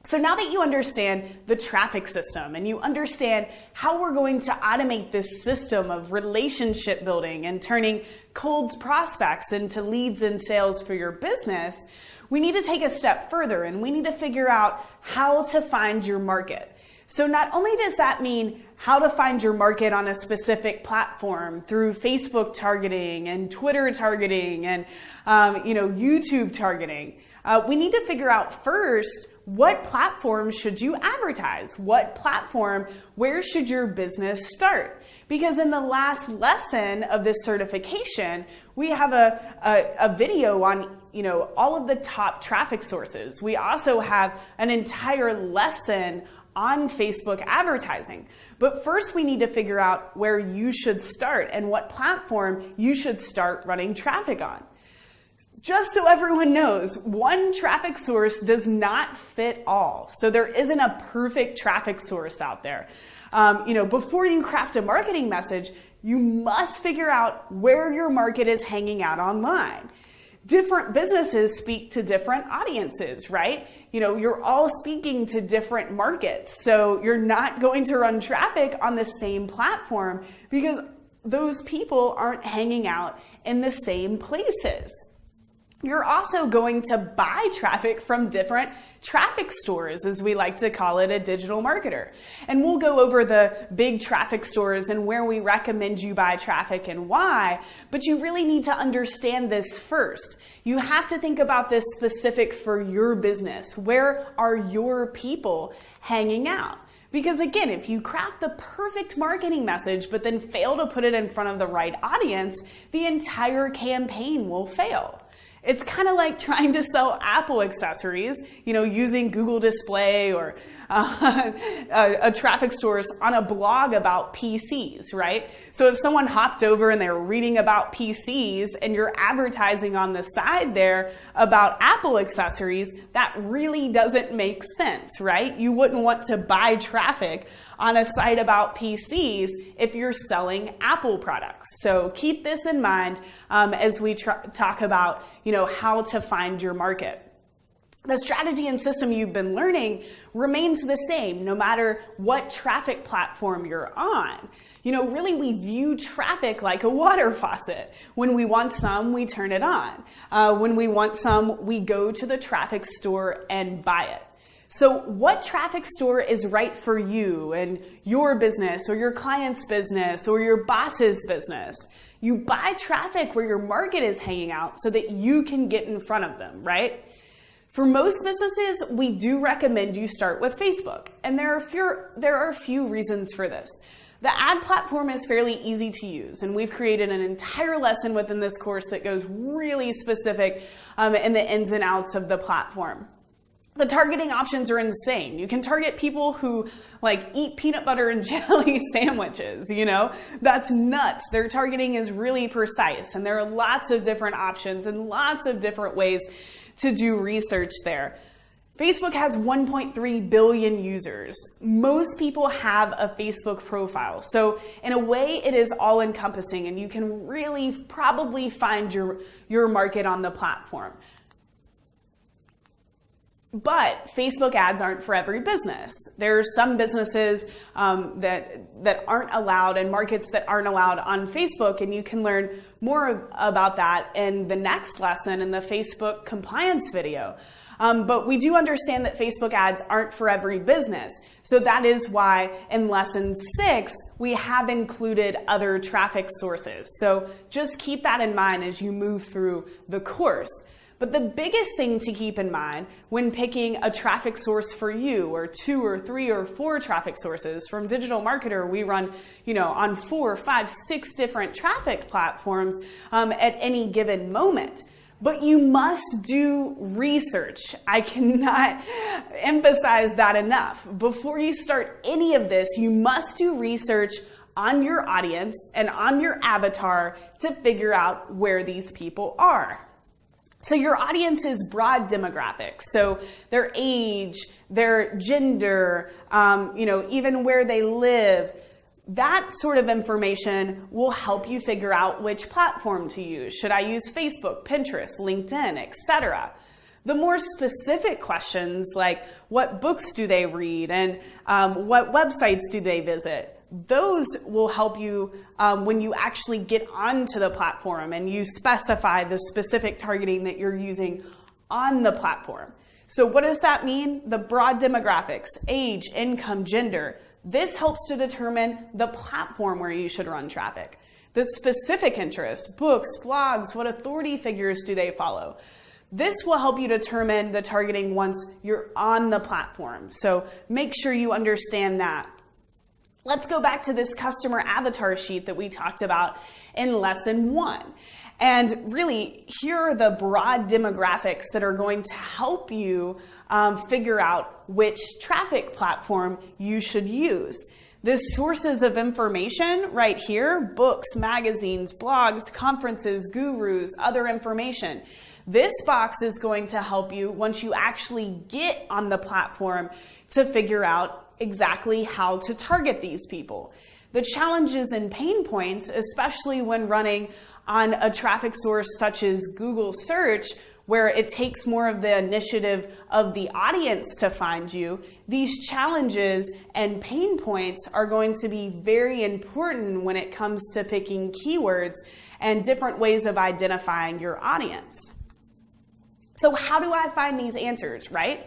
So now that you understand the traffic system and you understand how we're going to automate this system of relationship building and turning cold prospects into leads and sales for your business, we need to take a step further and we need to figure out how to find your market. So not only does that mean how to find your market on a specific platform through Facebook targeting and Twitter targeting and YouTube targeting, we need to figure out first, what platform should you advertise? What platform, where should your business start? Because in the last lesson of this certification, we have a video on all of the top traffic sources. We also have an entire lesson on Facebook advertising. But first we need to figure out where you should start and what platform you should start running traffic on. Just so everyone knows, one traffic source does not fit all. So there isn't a perfect traffic source out there. Before you craft a marketing message, you must figure out where your market is hanging out online. Different businesses speak to different audiences, right? You're all speaking to different markets. So you're not going to run traffic on the same platform because those people aren't hanging out in the same places. You're also going to buy traffic from different traffic stores, as we like to call it, a digital marketer. And we'll go over the big traffic stores and where we recommend you buy traffic and why, but you really need to understand this first. You have to think about this specific for your business. Where are your people hanging out? Because again, if you craft the perfect marketing message, but then fail to put it in front of the right audience, the entire campaign will fail. It's kind of like trying to sell Apple accessories, using Google Display or a traffic source on a blog about PCs, right? So if someone hopped over and they were reading about PCs and you're advertising on the side there about Apple accessories, that really doesn't make sense, right? You wouldn't want to buy traffic on a site about PCs if you're selling Apple products. So keep this in mind as we talk about how to find your market. The strategy and system you've been learning remains the same no matter what traffic platform you're on. Really we view traffic like a water faucet. When we want some, we turn it on. When we want some, we go to the traffic store and buy it. So what traffic store is right for you and your business or your client's business or your boss's business? You buy traffic where your market is hanging out so that you can get in front of them, right? For most businesses, we do recommend you start with Facebook, and there are a few reasons for this. The ad platform is fairly easy to use, and we've created an entire lesson within this course that goes really specific in the ins and outs of the platform. The targeting options are insane. You can target people who eat peanut butter and jelly sandwiches, That's nuts. Their targeting is really precise, and there are lots of different options and lots of different ways to do research there. Facebook has 1.3 billion users. Most people have a Facebook profile. So in a way, it is all encompassing, and you can really probably find your market on the platform. But Facebook ads aren't for every business. There are some businesses that aren't allowed and markets that aren't allowed on Facebook, and you can learn more about that in the next lesson in the Facebook compliance video. But we do understand that Facebook ads aren't for every business. So that is why in lesson 6, we have included other traffic sources. So just keep that in mind as you move through the course. But the biggest thing to keep in mind when picking a traffic source for you, or 2 or 3 or 4 traffic sources from Digital Marketer, we run, on 4, 5, 6 different traffic platforms at any given moment. But you must do research. I cannot emphasize that enough. Before you start any of this, you must do research on your audience and on your avatar to figure out where these people are. So your audience is broad demographics. So their age, their gender, even where they live. That sort of information will help you figure out which platform to use. Should I use Facebook, Pinterest, LinkedIn, etc.? The more specific questions like what books do they read and what websites do they visit, those will help you when you actually get onto the platform and you specify the specific targeting that you're using on the platform. So what does that mean? The broad demographics, age, income, gender. This helps to determine the platform where you should run traffic. The specific interests, books, blogs, what authority figures do they follow? This will help you determine the targeting once you're on the platform. So make sure you understand that. Let's go back to this customer avatar sheet that we talked about in lesson 1. And really, here are the broad demographics that are going to help you figure out which traffic platform you should use. The sources of information right here, books, magazines, blogs, conferences, gurus, other information. This box is going to help you once you actually get on the platform to figure out exactly how to target these people. The challenges and pain points, especially when running on a traffic source such as Google search, where it takes more of the initiative of the audience to find you, these challenges and pain points are going to be very important when it comes to picking keywords and different ways of identifying your audience. So how do I find these answers, right?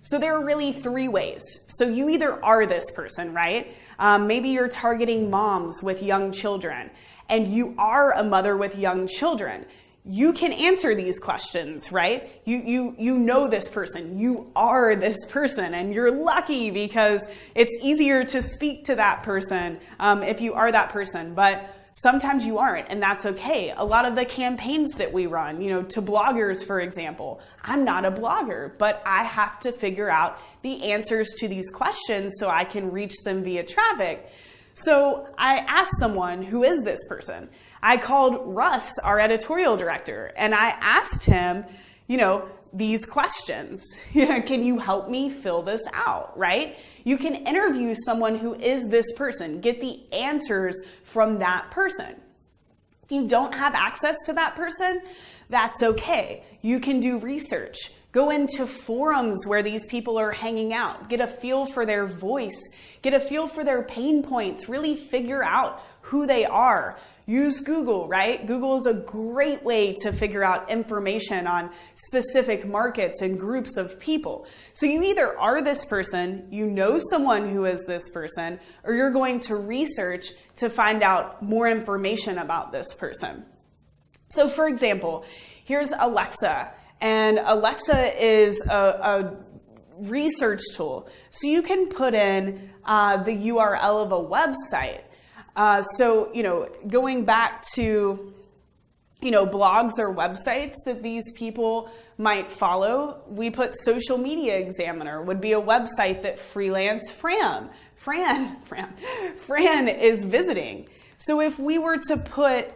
So there are really 3 ways. So you either are this person, right? Maybe you're targeting moms with young children, and you are a mother with young children. You can answer these questions, right? You know this person, you are this person, and you're lucky because it's easier to speak to that person if you are that person. But sometimes you aren't, and that's okay. A lot of the campaigns that we run, to bloggers, for example, I'm not a blogger, but I have to figure out the answers to these questions so I can reach them via traffic. So I asked someone, who is this person? I called Russ, our editorial director, and I asked him, these questions. Can you help me fill this out, right? You can interview someone who is this person, get the answers from that person. If you don't have access to that person, that's okay. You can do research. Go into forums where these people are hanging out. Get a feel for their voice. Get a feel for their pain points. Really figure out who they are. Use Google, right? Google is a great way to figure out information on specific markets and groups of people. So you either are this person, you know someone who is this person, or you're going to research to find out more information about this person. So for example, here's Alexa. And Alexa is a research tool. So you can put in the URL of a website. So going back to, blogs or websites that these people might follow, we put Social Media Examiner would be a website that freelance Fran is visiting. So if we were to put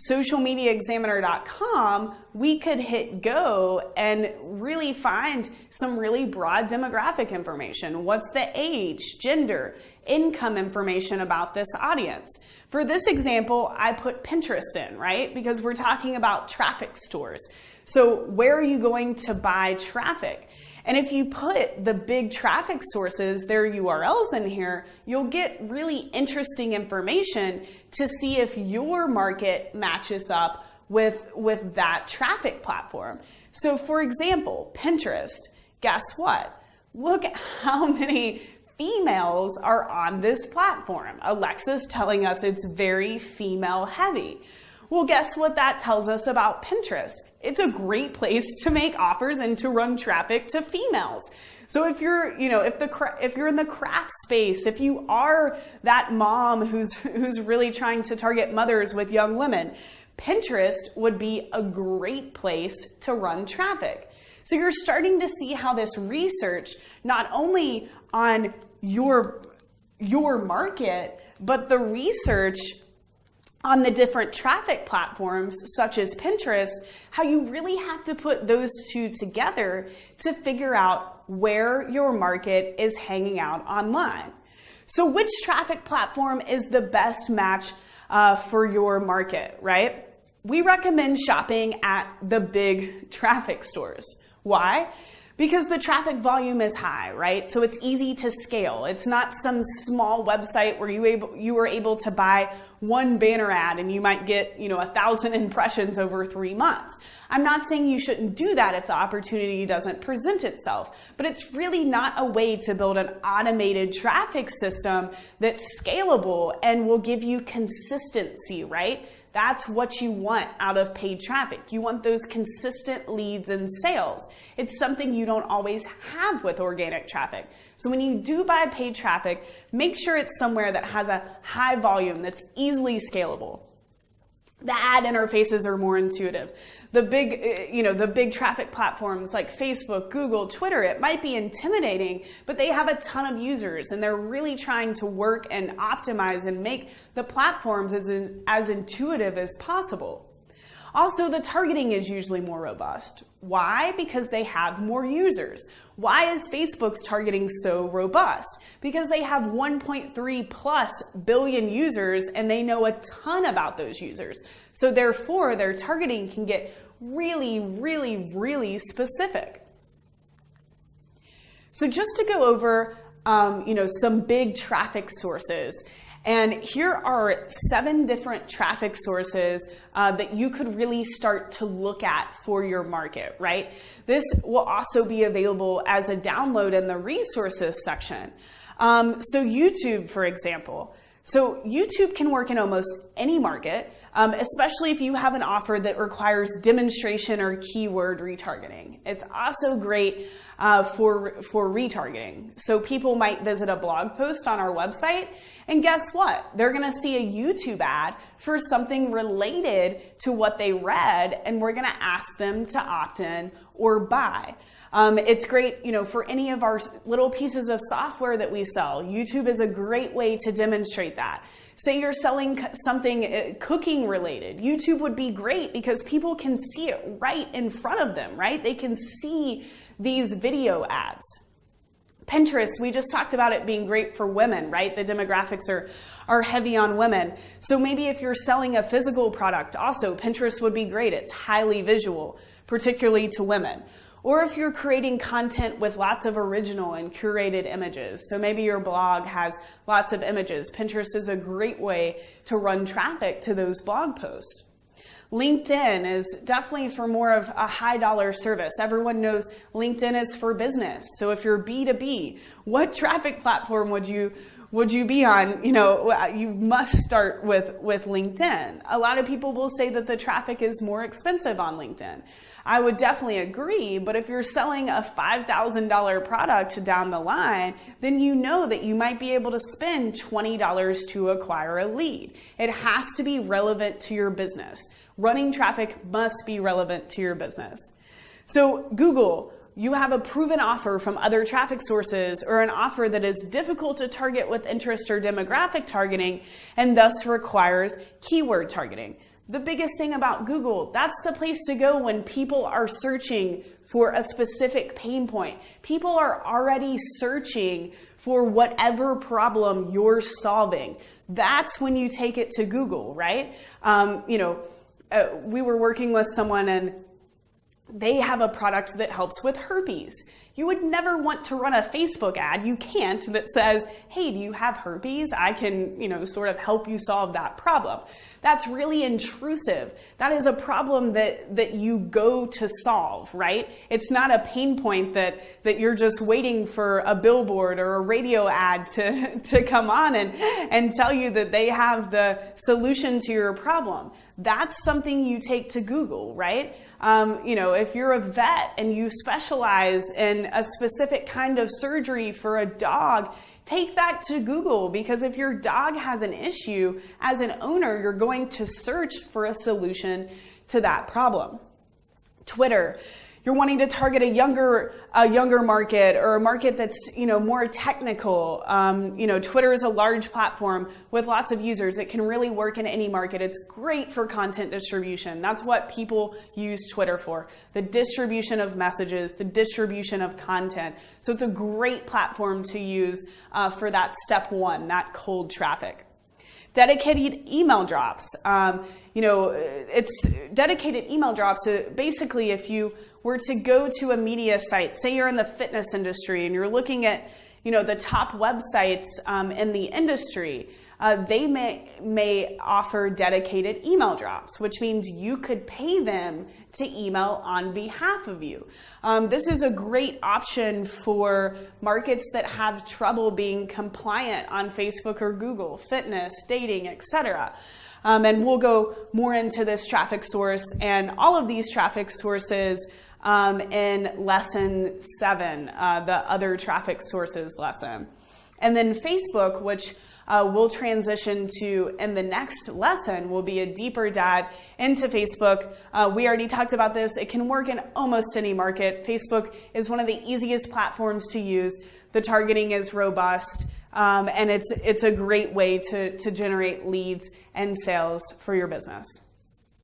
socialmediaexaminer.com, we could hit go and really find some really broad demographic information. What's the age, gender, income information about this audience? For this example, I put Pinterest in, right? Because we're talking about traffic stores. So where are you going to buy traffic? And if you put the big traffic sources, their URLs in here, you'll get really interesting information to see if your market matches up with that traffic platform. So for example, Pinterest, guess what? Look at how many females are on this platform. Alexa's telling us it's very female heavy. Well, guess what that tells us about Pinterest? It's a great place to make offers and to run traffic to females. So if you're, if you're in the craft space, if you are that mom who's really trying to target mothers with young women, Pinterest would be a great place to run traffic. So you're starting to see how this research, not only on your market, but the research on the different traffic platforms such as Pinterest, how you really have to put those two together to figure out where your market is hanging out online. So which traffic platform is the best match for your market, right? We recommend shopping at the big traffic stores. Why? Because the traffic volume is high, right? So it's easy to scale. It's not some small website where you were able to buy one banner ad and you might get, 1,000 impressions over 3 months. I'm not saying you shouldn't do that if the opportunity doesn't present itself, but it's really not a way to build an automated traffic system that's scalable and will give you consistency, right? That's what you want out of paid traffic. You want those consistent leads and sales. It's something you don't always have with organic traffic. So when you do buy paid traffic, make sure it's somewhere that has a high volume that's easily scalable. The ad interfaces are more intuitive. The big traffic platforms like Facebook, Google, Twitter, it might be intimidating, but they have a ton of users and they're really trying to work and optimize and make the platforms as intuitive as possible. Also, the targeting is usually more robust. Why? Because they have more users. Why is Facebook's targeting so robust? Because they have 1.3 plus billion users and they know a ton about those users. So therefore, their targeting can get really, really, really specific. So just to go over, some big traffic sources. And here are 7 different traffic sources that you could really start to look at for your market, right? This will also be available as a download in the resources section. So YouTube, for example. So YouTube can work in almost any market, especially if you have an offer that requires demonstration or keyword retargeting. It's also great for retargeting. So people might visit a blog post on our website, and guess what? They're going to see a YouTube ad for something related to what they read, and we're going to ask them to opt in or buy. It's great, for any of our little pieces of software that we sell. YouTube is a great way to demonstrate that. Say you're selling something cooking related. YouTube would be great because people can see it right in front of them, right? They can see these video ads. Pinterest, we just talked about it being great for women, right? The demographics are heavy on women. So maybe if you're selling a physical product, also Pinterest would be great. It's highly visual, particularly to women. Or if you're creating content with lots of original and curated images. So maybe your blog has lots of images. Pinterest is a great way to run traffic to those blog posts. LinkedIn is definitely for more of a high dollar service. Everyone knows LinkedIn is for business. So if you're B2B, what traffic platform would you be on? You must start with LinkedIn. A lot of people will say that the traffic is more expensive on LinkedIn. I would definitely agree, but if you're selling a $5,000 product down the line, then you know that you might be able to spend $20 to acquire a lead. It has to be relevant to your business. Running traffic must be relevant to your business. So Google, you have a proven offer from other traffic sources or an offer that is difficult to target with interest or demographic targeting and thus requires keyword targeting. The biggest thing about Google, that's the place to go when people are searching for a specific pain point. People are already searching for whatever problem you're solving. That's when you take it to Google, right? We were working with someone and they have a product that helps with herpes. You would never want to run a Facebook ad, you can't, that says, hey, do you have herpes? I can, sort of help you solve that problem. That's really intrusive. That is a problem that you go to solve, right? It's not a pain point that you're just waiting for a billboard or a radio ad to come on and tell you that they have the solution to your problem. That's something you take to Google, right? If you're a vet and you specialize in a specific kind of surgery for a dog, take that to Google, because if your dog has an issue, as an owner, you're going to search for a solution to that problem. Twitter, you're wanting to target a younger market or a market that's, more technical. Twitter is a large platform with lots of users. It can really work in any market. It's great for content distribution. That's what people use Twitter for. The distribution of messages, the distribution of content. So it's a great platform to use for that step one, that cold traffic. dedicated email drops. It's dedicated email drops. Basically, if you were to go to a media site, say you're in the fitness industry and you're looking at, the top websites in the industry, they may offer dedicated email drops, which means you could pay them to email on behalf of you. This is a great option for markets that have trouble being compliant on Facebook or Google, fitness, dating, etc. And we'll go more into this traffic source and all of these traffic sources in lesson 7, the other traffic sources lesson. And then Facebook, which we'll transition to in the next lesson, will be a deeper dive into Facebook. We already talked about this. It can work in almost any market. Facebook is one of the easiest platforms to use. The targeting is robust, and it's a great way to generate leads and sales for your business.